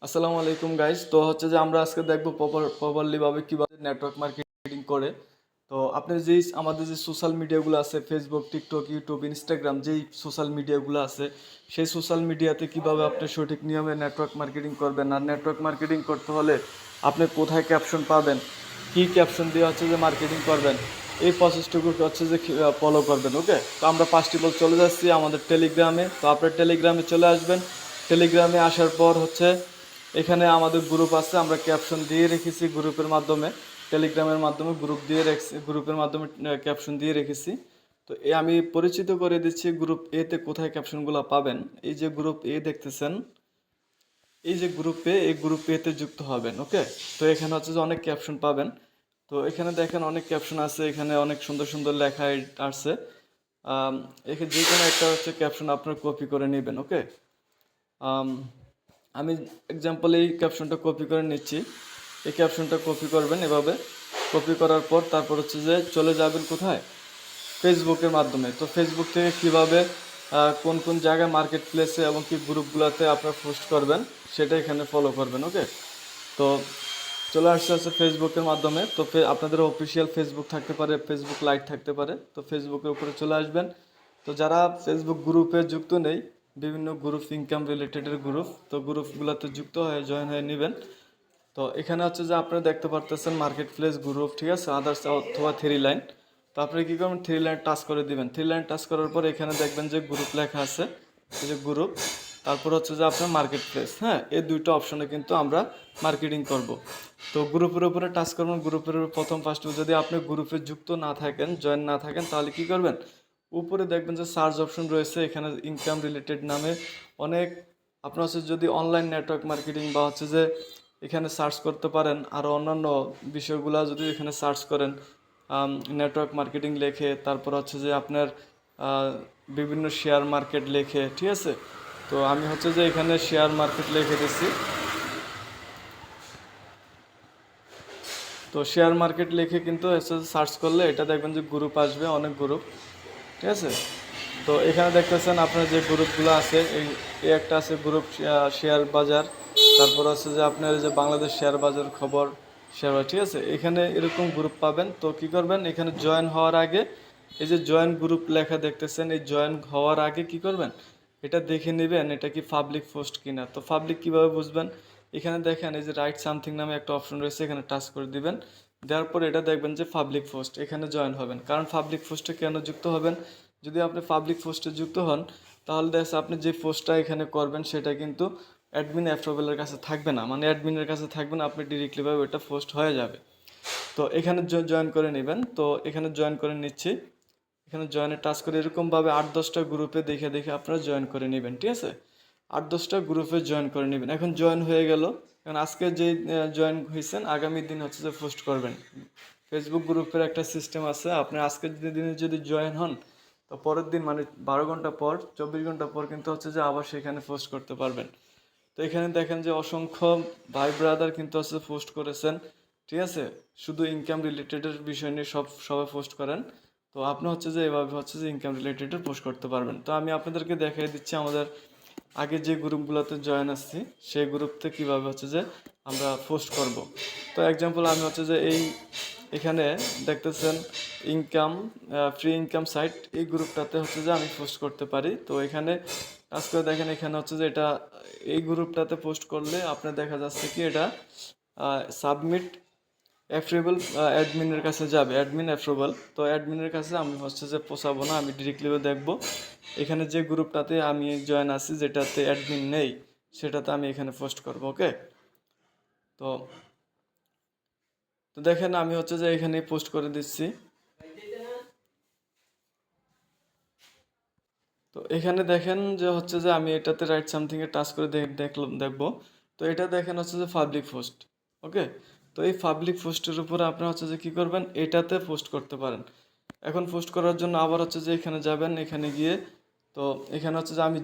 আসসালামু আলাইকুম গাইস। তো হচ্ছে যে আমরা আজকে দেখবো প্রপারলি ভাবে কিভাবে নেটওয়ার্ক মার্কেটিং করে। তো আপনি যেই আমাদের যে সোশ্যাল মিডিয়াগুলো আছে, ফেসবুক, টিকটক, ইউটিউব, ইনস্টাগ্রাম, যেই সোশ্যাল মিডিয়াগুলো আছে, সেই সোশ্যাল মিডিয়াতে কিভাবে আপনি সঠিক নিয়মে নেটওয়ার্ক মার্কেটিং করবেন। আর নেটওয়ার্ক মার্কেটিং করতে হলে আপনি কোথায় ক্যাপশন পাবেন, কি ক্যাপশন দিয়ে হচ্ছে যে মার্কেটিং করবেন, এই প্রসেসটুকু হচ্ছে যে ফলো করবেন। ওকে, তো আমরা ফার্স্ট অফ অল চলে যাচ্ছি আমাদের টেলিগ্রামে। তো আপনার টেলিগ্রামে চলে আসবেন। টেলিগ্রামে আসার পর হচ্ছে এখানে আমাদের গ্রুপ আছে, আমরা ক্যাপশন দিয়ে রেখেছি গ্রুপের মাধ্যমে, টেলিগ্রামের মাধ্যমে গ্রুপ দিয়ে রেখেছি, গ্রুপের মাধ্যমে ক্যাপশন দিয়ে রেখেছি। তো আমি পরিচিত করে দিচ্ছি গ্রুপ এতে কোথায় ক্যাপশনগুলো পাবেন। এই যে গ্রুপ এ দেখতেছেন, এই যে গ্রুপ এ, এই গ্রুপ এতে যুক্ত হবেন। ওকে, তো এখানে হচ্ছে যে অনেক ক্যাপশন পাবেন। তো এখানে দেখেন অনেক ক্যাপশন আছে, এখানে অনেক সুন্দর সুন্দর লেখা আছে। এখানে যে কোনো একটা হচ্ছে ক্যাপশন আপনার কপি করে নেবেন। ওকে, আমি এক্সাম্পল এই ক্যাপশনটা কপি করে নিচ্ছি। এই ক্যাপশনটা কপি করবেন এভাবে। কপি করার পর তারপর হচ্ছে যে চলে যাবেন কোথায়, ফেসবুকের মাধ্যমে। তো ফেসবুক থেকে কিভাবে কোন কোন জায়গায় মার্কেট প্লেসে এবং কি গ্রুপগুলোতে আপনারা পোস্ট করবেন সেটা এখানে ফলো করবেন। ওকে, তো চলে আসছে হচ্ছে ফেসবুকের মাধ্যমে। তো আপনাদের অফিসিয়াল ফেসবুক থাকতে পারে, ফেসবুক লাইট থাকতে পারে। তো ফেসবুকের উপরে চলে আসবেন। তো যারা ফেসবুক গ্রুপে যুক্ত নেই, বিভিন্ন গ্রুপ, ইনকাম রিলেটেডের গ্রুপ, তো গ্রুপগুলোতে যুক্ত হয়ে জয়েন হয়ে নেবেন। তো এখানে হচ্ছে যে আপনারা দেখতে পারতেছেন মার্কেট প্লেস গ্রুপ, ঠিক আছে, আদার্স অথবা থ্রি লাইন। তো আপনি কী করবেন, থ্রি লাইন টাচ করে দিবেন। থ্রি লাইন টাচ করার পর এখানে দেখবেন যে গ্রুপ লেখা আছে, এই যে গ্রুপ, তারপর হচ্ছে যে আপনার মার্কেট প্লেস। হ্যাঁ, এই দুইটা অপশনে কিন্তু আমরা মার্কেটিং করব। তো গ্রুপের উপরে টাচ করবেন। গ্রুপের প্রথম ফার্স্ট, যদি আপনি গ্রুপে যুক্ত না থাকেন, জয়েন না থাকেন, তাহলে কি করবেন, উপরে দেখবেন যে সার্চ অপশন রয়েছে, এখানে ইনকাম রিলেটেড নামে অনেক আপনার হচ্ছে যদি অনলাইন নেটওয়ার্ক মার্কেটিং বা হচ্ছে যে এখানে সার্চ করতে পারেন। আর অন্যান্য বিষয়গুলো যদি এখানে সার্চ করেন, নেটওয়ার্ক মার্কেটিং লেখে, তারপর হচ্ছে যে আপনার বিভিন্ন শেয়ার মার্কেট লেখে, ঠিক আছে। তো আমি হচ্ছে যে এখানে শেয়ার মার্কেট লিখে দিচ্ছি। তো শেয়ার মার্কেট লিখে কিন্তু সার্চ করলে এটা দেখবেন যে গ্রুপ আসবে, অনেক গ্রুপ, ঠিক আছে। তো এখানে দেখতেছেন আপনার যে গ্রুপগুলো আছে, এই একটা আছে গ্রুপ শেয়ার বাজার, তারপর আছে যে আপনার যে বাংলাদেশ শেয়ার বাজার খবর, শেয়ার বাজার, ঠিক আছে। এখানে এরকম গ্রুপ পাবেন। তো কি করবেন, এখানে জয়েন হওয়ার আগে এই যে জয়েন গ্রুপ লেখা দেখতেছেন, এই জয়েন হওয়ার আগে কি করবেন, এটা দেখে নেবেন এটা কি পাবলিক পোস্ট কিনা। তো পাবলিক কিভাবে বুঝবেন, এখানে দেখেন এই যে রাইট সামথিং নামে একটা অপশন রয়েছে, এখানে টাচ করে দিবেন। দেওয়ার পর এটা দেখবেন যে পাবলিক পোস্ট, এখানে জয়েন হবেন। কারণ পাবলিক পোস্টে কেন যুক্ত হবেন, যদি আপনি পাবলিক পোস্টে যুক্ত হন, তাহলে দেখা আপনি যে পোস্টটা এখানে করবেন সেটা কিন্তু অ্যাডমিন অ্যাপ্রুভালের কাছে থাকবে না, মানে অ্যাডমিনের কাছে থাকবে না, আপনি ডিরেক্টলিভাবে ওটা পোস্ট হয়ে যাবে। তো এখানে জয়েন করে নেবেন। তো এখানে জয়েন করে নিচ্ছি। এখানে জয়েনে টাচ করে এরকমভাবে 8-10টা গ্রুপে দেখে দেখে আপনারা জয়েন করে নেবেন, ঠিক আছে। 8-10টা গ্রুপে জয়েন করে নেবেন। এখন জয়েন হয়ে গেল। এখন আজকে যে জয়েন হয়েছেন, আগামী দিন হচ্ছে যে পোস্ট করবেন। ফেসবুক গ্রুপের একটা সিস্টেম আছে, আপনি আজকের দিনে যদি জয়েন হন, তো পরের দিন মানে 12 ঘন্টা পর, 24 ঘন্টা পর কিন্তু হচ্ছে যে আবার সেখানে পোস্ট করতে পারবেন। তো এখানে দেখেন যে অসংখ্য ভাই ব্রাদার কিন্তু হচ্ছে পোস্ট করেছেন, ঠিক আছে। শুধু ইনকাম রিলেটেডের বিষয় নিয়ে সবাই পোস্ট করেন। তো আপনি হচ্ছে যে এভাবে হচ্ছে যে ইনকাম রিলেটেডের পোস্ট করতে পারবেন। তো আমি আপনাদেরকে দেখিয়ে দিচ্ছি আমাদের আগে যে গ্রুপগুলোতে জয়েন আসছি, সেই গ্রুপতে কীভাবে হচ্ছে যে আমরা পোস্ট করব। তো এক্সাম্পল আমি হচ্ছে যে এখানে দেখতেছেন ইনকাম, ফ্রি ইনকাম সাইট, এই গ্রুপটাতে হচ্ছে যে আমি পোস্ট করতে পারি। তো এখানে কাজ করে দেখেন, এখানে হচ্ছে যে এটা এই গ্রুপটাতে পোস্ট করলে আপনার দেখা যাচ্ছে কি এটা সাবমিট অ্যাপ্রুভাল অ্যাডমিনের কাছে যাবে, অ্যাডমিন অ্যাপ্রুভাল। তো অ্যাডমিনের কাছে আমি হচ্ছে যে পোষাবো না, আমি ডিরেক্টলি দেখবো এখানে যে গ্রুপটাতে আমি জয়েন আছি, যেটাতে অ্যাডমিন নেই, সেটাতে আমি এখানে পোস্ট করব। ওকে, তো তো দেখেন আমি হচ্ছে যে এখানে পোস্ট করে দিচ্ছি। তো এখানে দেখেন যে হচ্ছে যে আমি এটাতে রাইট সামথিংয়ে টাচ করে দেখবো। তো এটা দেখেন হচ্ছে যে পাবলিক পোস্ট। ওকে, তো এই পাবলিক পোস্টের উপরে আপনি হচ্ছে যে কী করবেন, এটাতে পোস্ট করতে পারেন। এখন পোস্ট করার জন্য আবার হচ্ছে যে এখানে যাবেন, এখানে গিয়ে তো এখানে হচ্ছে যে আমি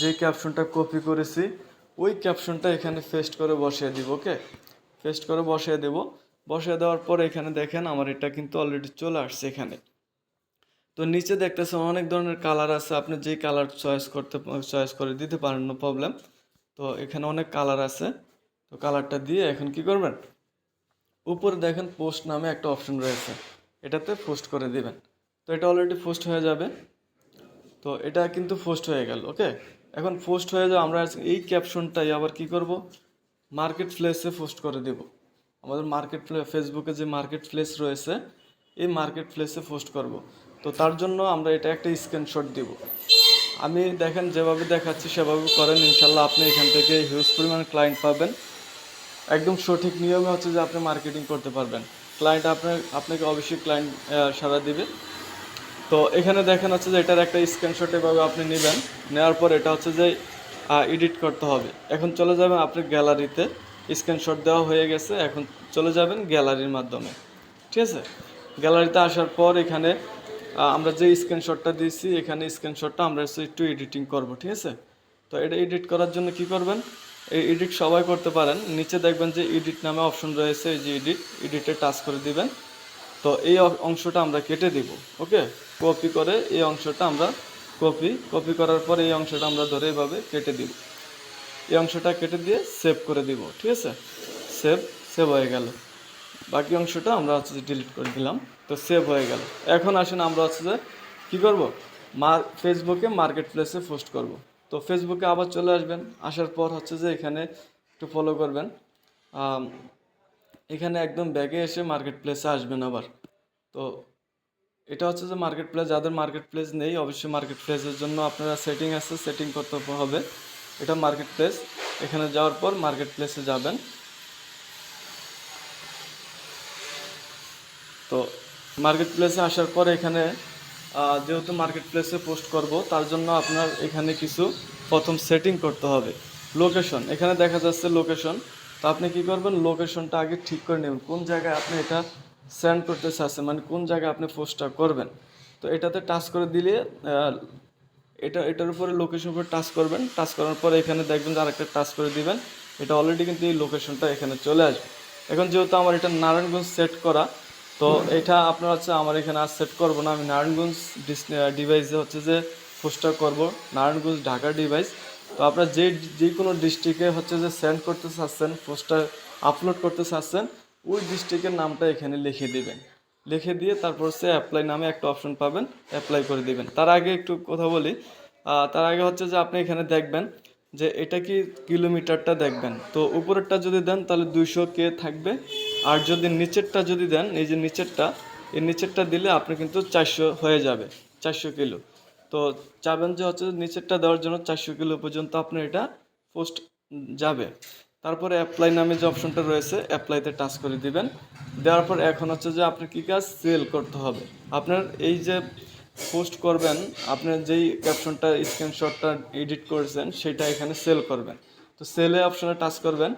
যে ক্যাপশনটা কপি করেছি, ওই ক্যাপশনটা এখানে পেস্ট করে বসিয়ে দিব। ওকে, পেস্ট করে বসিয়ে দেব। বসিয়ে দেওয়ার পর এখানে দেখেন আমার এটা কিন্তু অলরেডি চলে আসছে এখানে। তো নিচে দেখতেছেন অনেক ধরনের কালার আছে, আপনি যে কালার চয়েস করে দিতে পারেন, নো প্রবলেম। তো এখানে অনেক কালার আছে, তো কালারটা দিয়ে এখন কি করবেন, উপরে দেখেন পোস্ট নামে একটা অপশন রয়েছে, এটাতে পোস্ট করে দিবেন। তো এটা অলরেডি পোস্ট হয়ে যাবে। তো এটা কিন্তু পোস্ট হয়ে গেল। ওকে, এখন পোস্ট হয়ে যাবে, আমরা এই ক্যাপশনটাই আবার কি করব, মার্কেট প্লেসে পোস্ট করে দেব। আমাদের মার্কেট প্লেস, ফেসবুকে যে মার্কেট প্লেস রয়েছে, এই মার্কেট প্লেসে পোস্ট করব। তো তার জন্য আমরা এটা একটা স্ক্রিনশট দিব। আমি দেখেন যেভাবে দেখাচ্ছি সেভাবে করেন, ইনশাল্লাহ আপনি এখান থেকে হিউজ পরিমাণে ক্লায়েন্ট পাবেন। একদম সঠিক নিয়মে হচ্ছে যে আপনি মার্কেটিং করতে পারবেন। ক্লায়েন্ট আপনাকে অবশ্যই ক্লায়েন্ট সাড়া দিবে। তো এখানে দেখেন হচ্ছে যে এটার একটা স্ক্রিনশট এভাবে আপনি নেবেন, নেওয়ার পর এটা হচ্ছে যে এডিট করতে হবে। এখন চলে যাবেন আপনি গ্যালারিতে, স্ক্রিনশট দেওয়া হয়ে গেছে, এখন চলে যাবেন গ্যালারির মাধ্যমে। ঠিক আছে, গ্যালারিতে আসার পর এখানে আমরা যে স্ক্রিনশটটা দিয়েছি, এখানে স্ক্রিনশটটা আমরা একটু এডিটিং করব। ঠিক আছে, তো এটা এডিট করার জন্য কি করবেন, এই এডিট সবাই করতে পারেন, নিচে দেখবেন যে এডিট নামে অপশন রয়েছে, এই যে এডিটে টাচ করে দিবেন। তো এই অংশটা আমরা কেটে দিব। ওকে, কপি করে এই অংশটা আমরা কপি করার পর এই অংশটা আমরা ধরে এভাবে কেটে দিব। এই অংশটা কেটে দিয়ে সেভ করে দিব। ঠিক আছে, সেভ সেভ হয়ে গেল। বাকি অংশটা আমরা হচ্ছে যে ডিলিট করে দিলাম। তো সেভ হয়ে গেল। এখন আসেন আমরা হচ্ছে যে কী করব, ফেসবুকে মার্কেট প্লেসে পোস্ট করব। তো ফেসবুকে আবার চলে আসবেন, আসার পর হচ্ছে যে এখানে একটু ফলো করবেন, এখানে একদম ব্যাগে এসে মার্কেট প্লেসে আসবেন আবার। তো এটা হচ্ছে যে মার্কেট প্লেস, যাদের মার্কেট প্লেস নেই অবশ্যই মার্কেট প্লেসের জন্য আপনারা সেটিং আছে, সেটিং করতে হবে। এটা মার্কেট প্লেস, এখানে যাওয়ার পর মার্কেট প্লেসে যাবেন। তো মার্কেট প্লেসে আসার পর এখানে যেহেতু মার্কেট প্লেসে পোস্ট করব, তার জন্য আপনার এখানে কিছু প্রথম সেটিং করতে হবে। লোকেশন, এখানে দেখা যাচ্ছে লোকেশন। তো আপনি কি করবেন, লোকেশনটা আগে ঠিক করে নেবেন, কোন জায়গায় আপনি এটা সেন্ড করতে চাচ্ছেন, মানে কোন জায়গায় আপনি পোস্টটা করবেন। তো এটাতে টাচ করে দিলে এটার উপরে লোকেশন উপরে টাচ করবেন, টাচ করার পরে এখানে দেখবেন যে আরেকটা টাচ করে দিবেন, এটা অলরেডি কিন্তু এই লোকেশনটা এখানে চলে আসবে। এখন যেহেতু আমার এটা নারায়ণগঞ্জ সেট করা, তো এটা আপনার হচ্ছে আমার এখানে আর সেট করবো না, আমি নারায়ণগঞ্জ ডিভাইসে হচ্ছে যে পোস্টটা করব, নারায়ণগঞ্জ ঢাকার ডিভাইস। তো আপনার যে কোনো ডিস্ট্রিক্টে হচ্ছে যে সেন্ড করতে চাচ্ছেন, পোস্টটা আপলোড করতে চাচ্ছেন, ওই ডিস্ট্রিক্টের নামটা এখানে লিখে দিবেন। লিখে দিয়ে তারপর হচ্ছে অ্যাপ্লাই নামে একটা অপশন পাবেন, অ্যাপ্লাই করে দিবেন। তার আগে একটু কথা বলি, তার আগে হচ্ছে যে আপনি এখানে দেখবেন যে এটা কি কিলোমিটারটা দেখবেন। তো উপরেরটা যদি দেন তাহলে 200K থাকবে, আর যদি নিচেরটা যদি দেন, এই যে নিচেরটা, এই নিচেরটা দিলে আপনি কিন্তু 400 হয়ে যাবে, 400 কিলো। তো চাবেন যে হচ্ছে নিচেরটা দেওয়ার জন্য 400 কিলো পর্যন্ত আপনার এটা পোস্ট যাবে। তারপরে অ্যাপ্লাই নামে যে অপশনটা রয়েছে, অ্যাপ্লাইতে টাচ করে দিবেন। দেওয়ার পর এখন হচ্ছে যে আপনার কী কাজ, সেল করতে হবে। আপনার এই যে পোস্ট করবেন, আপনার যেই ক্যাপশনটা স্ক্রিনশটটা এডিট করেছেন সেটা এখানে সেল করবেন। তো সেলে অপশনে টাচ করবেন।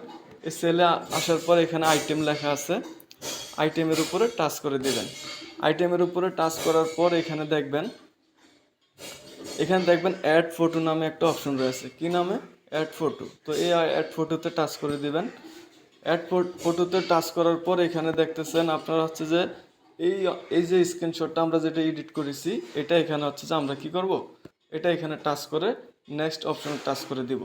এই সেলে আসার পর এখানে আইটেম লেখা আছে, আইটেমের উপরে টাচ করে দিবেন। আইটেমের উপরে টাচ করার পর এখানে দেখবেন অ্যাড ফটো নামে একটা অপশন রয়েছে। কি নামে, অ্যাড ফটো। তো এই অ্যাড ফটোতে টাচ করে দিবেন। অ্যাড ফটোতে টাচ করার পর এখানে দেখতেছেন আপনারা হচ্ছে যে এই এই যে স্ক্রিনশটটা আমরা যেটা এডিট করেছি, এটা এখানে হচ্ছে যে আমরা কি করব, এটা এখানে টাচ করে নেক্সট অপশনে টাচ করে দিব।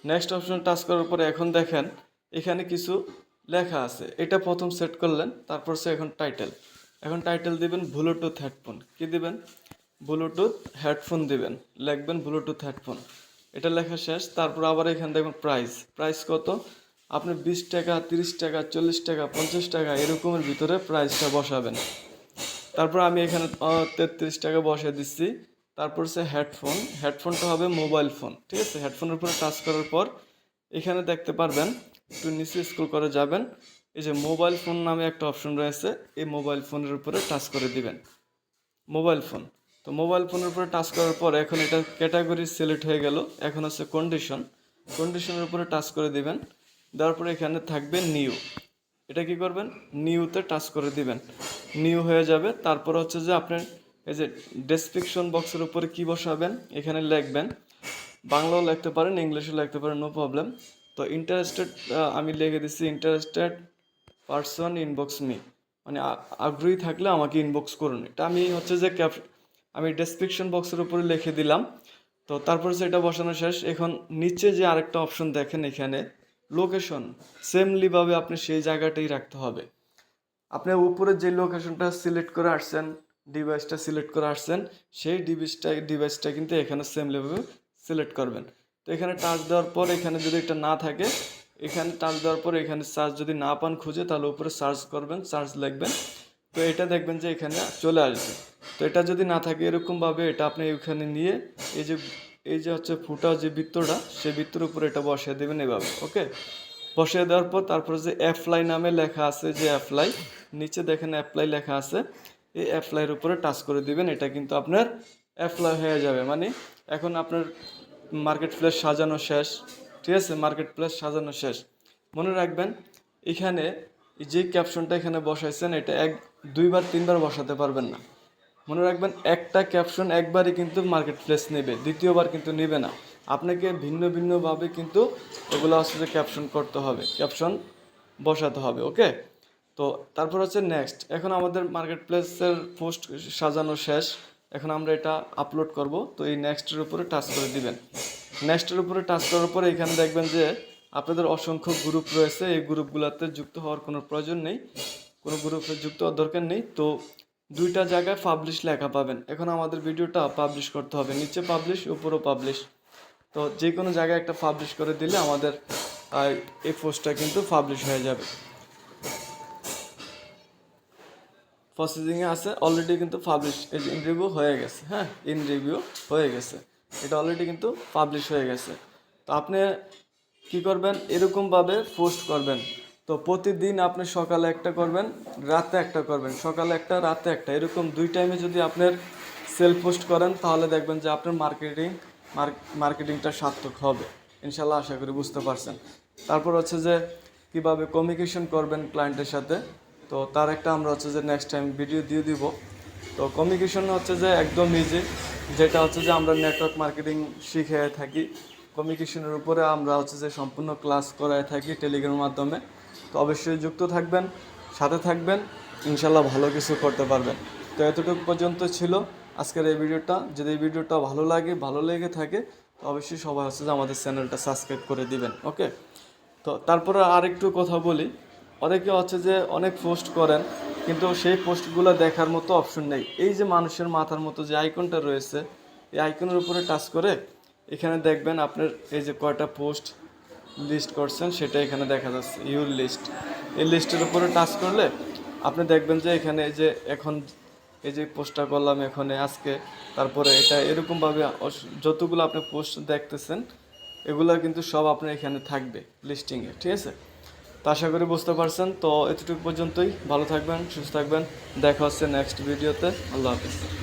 নেক্সট অপশনে টাচ করার পরে এখন দেখেন এখানে কিছু লেখা আছে, এটা প্রথম সেট করলেন, তারপর সে এখন টাইটেল দিবেন ব্লুটুথ হেডফোন। কি দিবেন, ব্লুটুথ হেডফোন দিবেন, লিখবেন ব্লুটুথ হেডফোন। এটা লেখা শেষ। তারপর আবার এখানে দেখবেন প্রাইস কত, আপনি 20 টাকা, 30 টাকা, 40 টাকা, 50 টাকা এরকমের ভিতরে প্রাইসটা বসাবেন। তারপর আমি এখানে 33 টাকা বসিয়ে দিচ্ছি। তারপর সে হেডফোনটা হবে মোবাইল ফোন। ঠিক আছে, হেডফোনের উপরে টাচ করার পর এখানে দেখতে পারবেন, একটু নিচে স্ক্রল করে যাবেন, এই যে মোবাইল ফোন নামে একটা অপশন রয়েছে, এই মোবাইল ফোনের উপরে টাচ করে দিবেন, মোবাইল ফোন। তো মোবাইল ফোনের উপরে টাচ করার পর এখন এটা ক্যাটাগরি সিলেক্ট হয়ে গেল। এখন হচ্ছে কন্ডিশনের উপরে টাচ করে দিবেন। দেওয়ার পরে এখানে থাকবে নিউ, এটা কি করবেন, নিউতে টাচ করে দিবেন, নিউ হয়ে যাবে। তারপর হচ্ছে যে আপনার এই যে ডেসক্রিপশন বক্সের উপরে কি বসাবেন, এখানে লিখবেন, বাংলাও লিখতে পারেন, ইংলিশও লিখতে পারেন, নো প্রবলেম। তো ইন্টারেস্টেড, আমি লিখে দিচ্ছি ইন্টারেস্টেড পারসন ইনবক্স মি, মানে আগ্রহী থাকলে আমাকে ইনবক্স করুন। এটা আমি হচ্ছে যে আমি ডেসক্রিপশন বক্সের উপরে লিখে দিলাম। তো তারপর সেটা বসানো শেষ। এখন নিচে যে আরেকটা অপশন দেখেন এখানে লোকেশন, সেমলিভাবে আপনি সেই জায়গাটাই রাখতে হবে। আপনি উপরে যে লোকেশনটা সিলেক্ট করে আসছেন, ডিভাইসটা সিলেক্ট করে আসছেন, সেই ডিভাইসটা কিন্তু এখানে সেমলিভাবে সিলেক্ট করবেন। তো এখানে টাচ দেওয়ার পর এখানে যদি এটা না থাকে, এখানে টাচ দেওয়ার পর এখানে সার্চ যদি না পান খুঁজে, তাহলে উপরে সার্চ করবেন, সার্চ লিখবেন। তো এটা দেখবেন যে এখানে চলে আসবে। তো এটা যদি না থাকে এরকমভাবে এটা আপনি এখানে নিয়ে এই যে হচ্ছে ফুটা যে বৃত্তটা, সেই বৃত্তের উপরে এটা বসিয়ে দেবেন এভাবে। ওকে, বসিয়ে দেওয়ার পর তারপরে যে অ্যাপ্লাই নামে লেখা আছে, যে অ্যাপ্লাই, নিচে দেখেন অ্যাপ্লাই লেখা আছে, এই অ্যাপ্লাইয়ের উপরে টাচ করে দিবেন। এটা কিন্তু আপনার অ্যাপ্লাই হয়ে যাবে। মানে এখন আপনার মার্কেট প্লেস সাজানো শেষ। ঠিক আছে, মার্কেট প্লেস সাজানো শেষ। মনে রাখবেন এখানে যে ক্যাপশনটা এখানে বসাইছেন এটা দুইবার তিনবার বসাতে পারবেন না। মনে রাখবেন একটা ক্যাপশন একবারই কিন্তু মার্কেট প্লেস নেবে, দ্বিতীয়বার কিন্তু নেবে না। আপনাকে ভিন্ন ভিন্নভাবে কিন্তু এগুলো হচ্ছে যে ক্যাপশন করতে হবে, ক্যাপশন বসাতে হবে। ওকে, তো তারপর হচ্ছে নেক্সট। এখন আমাদের মার্কেট প্লেসের পোস্ট সাজানো শেষ। এখন আমরা এটা আপলোড করব। তো এই নেক্সটের উপরে টাচ করে দিবেন। নেক্সটের উপরে টাচ করার পরে এখানে দেখবেন যে আপনাদের অসংখ্য গ্রুপ রয়েছে। এই গ্রুপগুলোতে যুক্ত হওয়ার কোনো প্রয়োজন নেই, কোনো গ্রুপে যুক্ত হওয়ার দরকার নেই। তো দুইটা জায়গায় পাবলিশ লেখা পাবেন। এখন আমাদের ভিডিওটা পাবলিশ করতে হবে, নিচে পাবলিশ, উপরেও পাবলিশ। তো যে কোনো জায়গায় একটা পাবলিশ করে দিলে আমাদের এই পোস্টটা কিন্তু পাবলিশ হয়ে যাবে। প্রসেসিংয়ে আছে, অলরেডি কিন্তু পাবলিশ, এই যে ইন রিভিউ হয়ে গেছে। হ্যাঁ, ইন রিভিউ হয়ে গেছে, এটা অলরেডি কিন্তু পাবলিশ হয়ে গেছে। তো আপনি কি করবেন, এরকমভাবে পোস্ট করবেন। তো প্রতিদিন আপনি সকালে একটা করবেন, রাতে একটা করবেন, সকালে একটা, রাতে একটা, এরকম 2 টাইমে যদি আপনার সেল পোস্ট করেন তাহলে দেখবেন যে আপনার মার্কেটিংটা সার্থক হবে ইনশাল্লাহ। আশা করি বুঝতে পারছেন। তারপর হচ্ছে যে কিভাবে কমিউনিকেশন করবেন ক্লায়েন্টের সাথে, তো তার একটা আমরা হচ্ছে যে নেক্সট টাইম ভিডিও দিয়ে দিব। তো কমিউনিকেশন হচ্ছে যে একদম ইজি, যেটা হচ্ছে যে আমরা নেটওয়ার্ক মার্কেটিং শিখে থাকি। কমিউনিকেশনের উপরে আমরা হচ্ছে যে সম্পূর্ণ ক্লাস করায় থাকি টেলিগ্রামের মাধ্যমে। তো অবশ্যই যুক্ত থাকবেন, সাথে থাকবেন, ইনশাল্লাহ ভালো কিছু করতে পারবেন। তো এতটুকু পর্যন্ত ছিল আজকের এই ভিডিওটা। যদি এই ভিডিওটা ভালো লেগে থাকে তো অবশ্যই সবাই হচ্ছে যে আমাদের চ্যানেলটা সাবস্ক্রাইব করে দিবেন। ওকে, তো তারপরে আরেকটু কথা বলি। অনেকে হচ্ছে যে অনেক পোস্ট করেন কিন্তু সেই পোস্টগুলো দেখার মতো অপশন নেই। এই যে মানুষের মাথার মতো যে আইকনটা রয়েছে, এই আইকনের উপরে টাচ করে এখানে দেখবেন আপনার এই যে কয়টা পোস্ট লিস্ট করছেন সেটা এখানে দেখা যাচ্ছে, ইউর লিস্ট। এই লিস্টের উপরে টাচ করলে আপনি দেখবেন যে এখানে এই যে এখন এই যে পোস্টটা করলাম এখানে আজকে, তারপরে এটা এরকমভাবে যতগুলো আপনি পোস্ট দেখতেছেন এগুলো কিন্তু সব আপনার এখানে থাকবে লিস্টিংয়ে। ঠিক আছে, তো আশা করি বুঝতে পারছেন। তো এতটুকু পর্যন্তই, ভালো থাকবেন, সুস্থ থাকবেন, দেখা হচ্ছে নেক্সট ভিডিওতে। আল্লাহ হাফিজ।